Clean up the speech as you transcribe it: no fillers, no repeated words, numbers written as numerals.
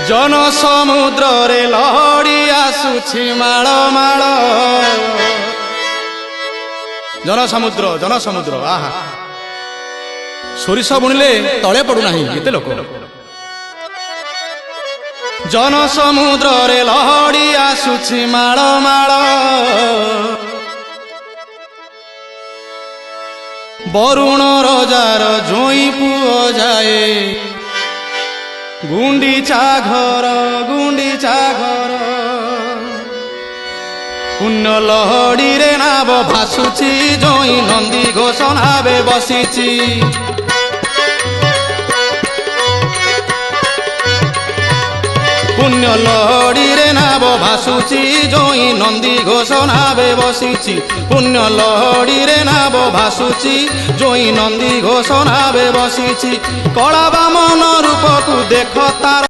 जन समुद्र रे लहड़ी आसुछि माळ माळ जन समुद्र आहा सोरिष बुणिले तले पड़ुना एते लोक जन समुद्र रे लहड़ी आसुछि माळ माळ बरुण रजार जोई पुओ जाए गुंडीचा घर पुण्य लहड़ी रे नाव भासुची जोई नंदी घोष नावे बसीची पुण्य लहड़ी रे नाव भासुची जोई नंदी घोष नावे बसीची पुण्य लहड़ी रे नाव भासुची जोई नंदी घोष नावे बसीची कला बामन रूप को देख तार